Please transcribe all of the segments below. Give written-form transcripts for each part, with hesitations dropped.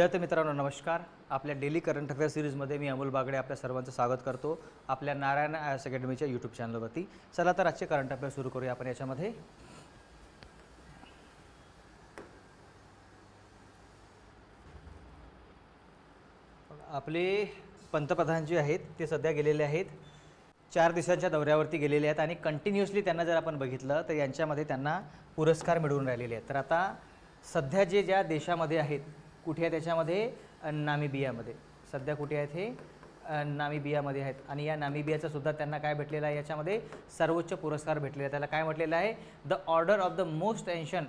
विद्यार्थी मित्रांनो नमस्कार. आपल्या डेली करंट अफेअर सिरीजमध्ये मी अमोल बागडे आपल्या सर्वांचं स्वागत करतो आपल्या नारायण आयएस अकॅडमीच्या यूट्यूब चॅनलवरती. चला तर आजचे करंट अफेअर सुरू करूया आपण. याच्यामध्ये आपले पंतप्रधान जे आहेत ते सध्या गेलेले आहेत, 4 दिवसांच्या दौऱ्यावरती गेलेले आहेत आणि कंटिन्युअसली त्यांना जर आपण बघितलं तर यांच्यामध्ये त्यांना पुरस्कार मिळवून राहिलेले आहेत. तर आता सध्या ज्या देशामध्ये आहेत, कुठे आहे त्याच्यामध्ये नामिबियामध्ये. सध्या कुठे आहेत हे नामिबियामध्ये आहेत आणि या नामिबियाचा सुद्धा त्यांना काय भेटलेला आहे, याच्यामध्ये सर्वोच्च पुरस्कार भेटलेला आहे. त्याला काय म्हटलेलं आहे, the order of the most ancient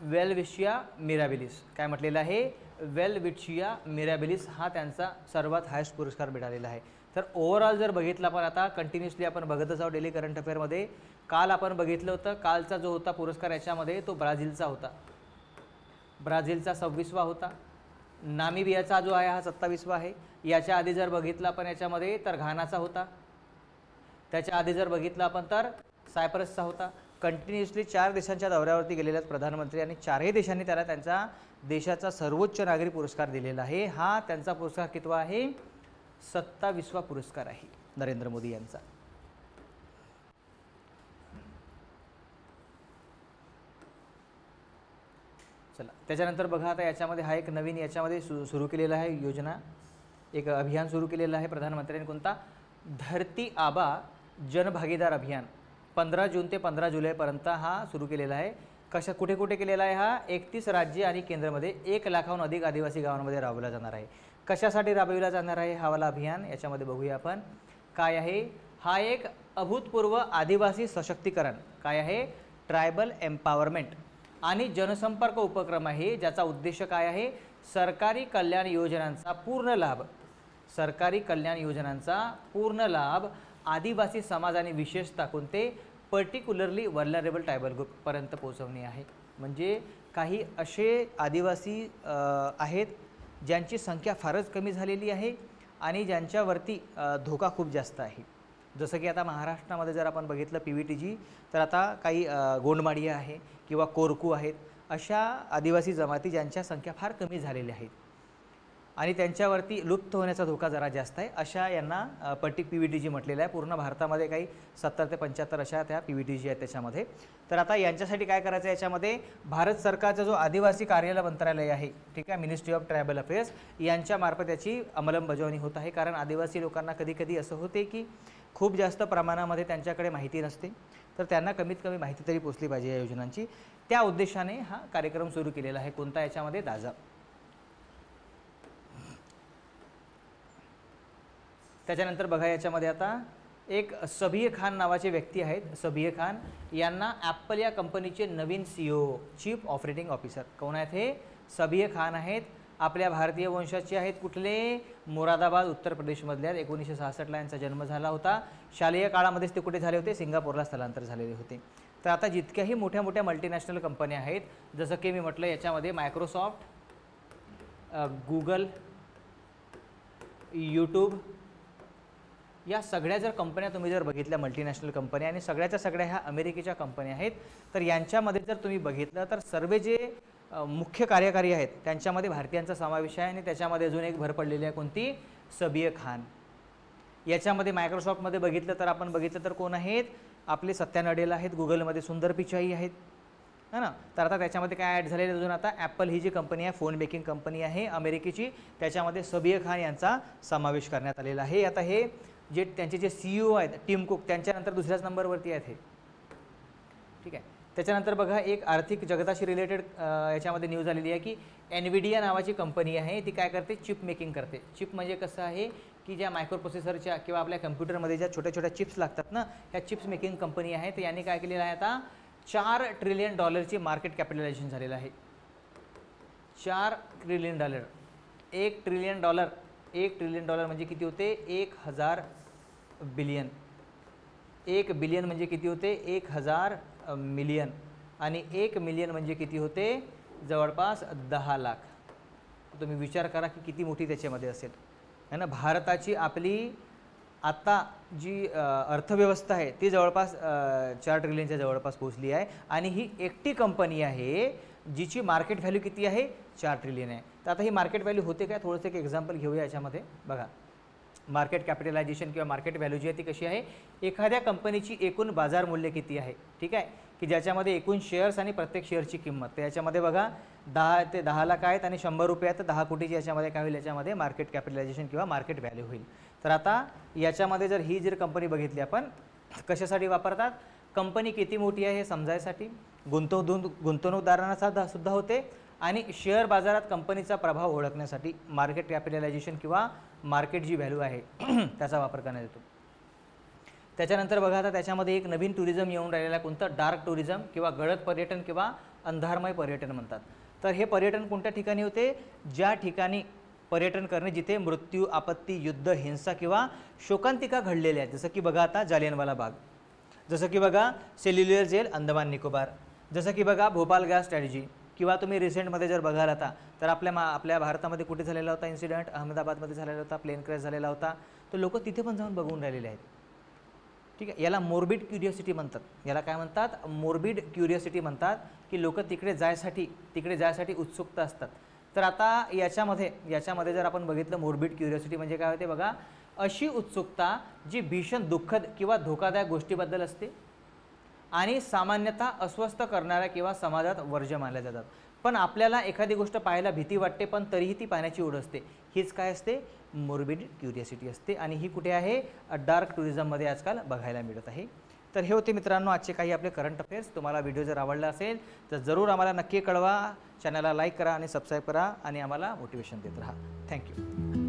Welwitschia mirabilis. काय म्हटलेलं आहे, वेलविशिया मिराबिलिस हा त्यांचा सर्वात हायस्ट पुरस्कार मिळालेला आहे. तर ओव्हरऑल जर बघितलं आपण आता कंटिन्युअसली आपण बघतच आहोत डेली करंट अफेअरमध्ये. काल आपण बघितलं होतं, कालचा जो होता पुरस्कार याच्यामध्ये तो ब्राझीलचा होता. ब्राझीलचा 26वा होता. नामिबियाचा जो आहे हा 27वा आहे. याच्या आधी जर बघितलं आपण याच्यामध्ये तर घानाचा होता. त्याच्या आधी जर बघितलं आपण तर सायप्रसचा होता. कंटिन्युअसली 4 देशांच्या दौऱ्यावरती गेलेले आहेत प्रधानमंत्री आणि 4ही देशांनी त्याला त्यांचा देशाचा सर्वोच्च नागरी पुरस्कार दिलेला आहे. हा त्यांचा पुरस्कार कितवा आहे, 27वा पुरस्कार आहे नरेंद्र मोदी यांचा. चला त्याच्यानंतर बघा आता याच्यामध्ये हा एक नवीन याच्यामध्ये सुरू केलेला आहे योजना, एक अभियान सुरू केलेलं आहे प्रधानमंत्र्यांनी. कोणता, धरती आबा जनभागीदार अभियान. 15 जून ते 15 जुलैपर्यंत हा सुरू केलेला आहे. कुठे कुठे केलेला आहे हा, 31 राज्य आणि केंद्रामध्ये 1 लाखाहून अधिक आदिवासी गावांमध्ये राबवला जाणार आहे. कशासाठी राबविला जाणार आहे हा वाला अभियान, याच्यामध्ये बघूया आपण काय आहे. हा एक अभूतपूर्व आदिवासी सशक्तीकरण, काय आहे, ट्रायबल एम्पॉवरमेंट आणि जनसंपर्क उपक्रम आहे, ज्याचा उद्देश काय आहे, सरकारी कल्याण योजनांचा पूर्ण लाभ आदिवासी समाज आणि विशेषतः कोणते, पर्टिक्युलरली वल्नरेबल ट्रायबल ग्रुपपर्यंत पोहोचवणे आहे. म्हणजे काही असे आदिवासी आहेत ज्यांची संख्या फारच कमी झालेली आहे आणि ज्यांच्यावरती धोका खूप जास्त आहे. जसं की आता महाराष्ट्रामध्ये जर आपण बघितलं PVTG, तर आता काही गोंडमाडिया आहे किंवा कोरकू आहेत, अशा आदिवासी जमाती ज्यांच्या संख्या फार कमी झालेल्या आहेत आणि त्यांच्यावरती लुप्त होण्याचा धोका जरा जास्त आहे, अशा यांना PVTG म्हटलेलं आहे. पूर्ण भारतामध्ये काही 70 ते 75 अशा त्या PVTG आहेत त्याच्यामध्ये. तर आता यांच्यासाठी काय करायचं आहे, याच्यामध्ये भारत सरकारचा जो आदिवासी कार्यालय मंत्रालय आहे, ठीक आहे, मिनिस्ट्री ऑफ ट्रायबल अफेअर्स, यांच्यामार्फत याची अंमलबजावणी होत आहे. कारण आदिवासी लोकांना कधी असं होते की खूप जास्त प्रमाणामध्ये त्यांच्याकडे माहिती नसते, तर त्यांना कमीत कमी माहिती तरी पोचली पाहिजे या योजनांची. त्या उद्देशाने हा कार्यक्रम सुरू केलेला आहे. कोणता, याच्यामध्ये दाजा. त्याच्यानंतर बघा याच्यामध्ये आता एक सबिह खान नावाचे व्यक्ती आहेत. सबिह खान यांना ॲपल या कंपनीचे नवीन CEO, चीफ ऑपरेटिंग ऑफिसर. कोण आहेत हे, सबिह खान आहेत. आपल्या भारतीय वंशाचे आहेत. कुठले, मुरादाबाद उत्तर प्रदेशमधले आहेत. 1966ला यांचा जन्म झाला होता. शालेय काळामध्येच ते कुठे झाले होते, सिंगापूरला स्थलांतर झालेले होते. तर आता जितक्याही मोठ्या मोठ्या मल्टीनॅशनल कंपन्या आहेत, जसं की मी म्हटलं याच्यामध्ये मायक्रोसॉफ्ट, गुगल, यूट्यूब, या सगळ्या जर कंपन्या तुम्ही जर बघितल्या, मल्टीनॅशनल कंपन्या, आणि सगळ्याच्या सगळ्या ह्या अमेरिकेच्या कंपन्या आहेत. तर यांच्यामध्ये जर तुम्ही बघितलं तर सर्व जे मुख्य कार्यकारी आहेत त्यांच्यामध्ये भारतीयांचा समावेश आहे आणि त्याच्यामध्ये अजून एक भर पडलेली आहे, कोणती, सबिह खान. याच्यामध्ये मायक्रोसॉफ्टमध्ये बघितलं तर आपण बघितलं तर कोण आहेत, आपले सत्या नडेला आहेत. गुगलमध्ये सुंदर पिचाई आहेत, है ना. तर आता त्याच्यामध्ये काय ॲड झालेलं अजून, आता ॲपल ही जी कंपनी आहे, फोन मेकिंग कंपनी आहे अमेरिकेची, त्याच्यामध्ये सबिह खान यांचा समावेश करण्यात आलेला आहे. आता हे जे त्यांचे जे CEO आहेत, टिम कुक, त्यांच्यानंतर दुसऱ्याच नंबरवरती आहेत हे, ठीक आहे. त्याच्यानंतर बघा एक आर्थिक जगताशी रिलेटेड याच्यामध्ये न्यूज आलेली आहे की NVIDIA नावाची कंपनी आहे, ती काय करते, चिप मेकिंग करते. चिप म्हणजे कसं आहे की ज्या मायक्रो प्रोसेसरच्या किंवा आपल्या कम्प्युटरमध्ये ज्या छोट्या छोट्या चिप्स लागतात ना, ह्या चिप्स मेकिंग कंपनी आहे. तर यांनी काय केलेलं आहे, आता $4 ट्रिलियन मार्केट कॅपिटलायझेशन झालेलं आहे. $4 ट्रिलियन. $1 ट्रिलियन म्हणजे किती होते, 1000 बिलियन. 1 बिलियन म्हणजे किती होते, 1000 मिलियन, आणि 1 मिलियन म्हणजे किती होते, जवळपास 10 लाख. तुम्ही विचार करा की किती मोठी त्याच्यामध्ये असेल, है ना. भारताची आपली आता जी अर्थव्यवस्था आहे ती जवळपास 4 ट्रिलियनच्या जवळपास पोहोचली आहे आणि ही एकटी कंपनी आहे जिची मार्केट व्हॅल्यू किती आहे 4 ट्रिलियन आहे. तर आता ही मार्केट व्हॅल्यू होते काय, थोडंसं एक एक्झाम्पल घेऊया याच्यामध्ये. बघा मार्केट कॅपिटलायझेशन किंवा मार्केट व्हॅल्यू जी आहे ती कशी आहे, एखाद्या कंपनीची एकूण बाजार मूल्य किती आहे, ठीक आहे, की ज्याच्यामध्ये एकूण शेअर्स आणि प्रत्येक शेअरची किंमत. तर याच्यामध्ये बघा 10 ते 10 लाख आहेत आणि 100 रुपये आहेत, तर 10 कोटीची याच्यामध्ये काय होईल, याच्यामध्ये मार्केट कॅपिटलायझेशन किंवा मार्केट व्हॅल्यू होईल. तर आता याच्यामध्ये जर ही जर कंपनी बघितली आपण, कशासाठी वापरतात, कंपनी किती मोठी आहे हे समजायसाठी, गुंतवणूकदारांना सुद्धा होते आणि शेअर बाजारात कंपनीचा प्रभाव ओळखण्यासाठी मार्केट कॅपिटलायझेशन किंवा मार्केट जी व्हॅल्यू आहे त्याचा वापर करण्यात येतो. त्याच्यानंतर बघा आता त्याच्यामध्ये एक नवीन टुरिझम येऊन राहिलेला आहे, कोणतं, डार्क टुरिझम किंवा गडद पर्यटन किंवा अंधारमय पर्यटन म्हणतात. तर हे पर्यटन कोणत्या ठिकाणी होते, ज्या ठिकाणी पर्यटन करणे जिथे मृत्यू, आपत्ती, युद्ध, हिंसा किंवा शोकांतिका घडलेल्या आहेत. जसं की बघा आता जालियनवाला बाग, जसं की बघा सेल्युलर जेल अंदमान निकोबार, जसं की बघा भोपाल गॅस स्ट्रॅटेजी, किंवा तुम्ही रिसेंटमध्ये जर बघाल आता तर आपल्या भारतामध्ये कुठे झालेला होता इन्सिडेंट, अहमदाबादमध्ये झालेला होता, प्लेन क्रॅश झालेला होता. तर लोक तिथे पण जाऊन बघून राहिलेले आहेत. ठीक आहे, याला मोर्बिड क्युरिओसिटी म्हणतात. याला काय म्हणतात, मोर्बिड क्युरिओसिटी म्हणतात, की लोक तिकडे जायसाठी उत्सुकता असतात. तर आता याच्यामध्ये जर आपण बघितलं मोर्बिड क्युरिओसिटी म्हणजे काय होते बघा, अशी उत्सुकता जी भीषण दुःखद किंवा धोकादायक गोष्टीबद्दल असते आणि सामान्यतः अस्वस्थ करणाऱ्या किंवा समाजात वर्ज्य मानल्या जातात. पण आपल्याला एखादी गोष्ट पाहायला भीती वाटते पण तरीही ती पाहण्याची ओढ असते. हीच काय असते, मोर्बिड क्युरिओसिटी असते आणि ही कुठे आहे, डार्क टुरिझममध्ये आजकाल बघायला मिळत आहे. तर हे होते मित्रांनो आजचे काही आपले करंट अफेअर्स. तुम्हाला व्हिडिओ जर आवडला असेल तर जरूर आम्हाला नक्की कळवा, चॅनलला लाईक करा आणि सबस्क्राईब करा आणि आम्हाला मोटिवेशन देत राहा. थँक्यू.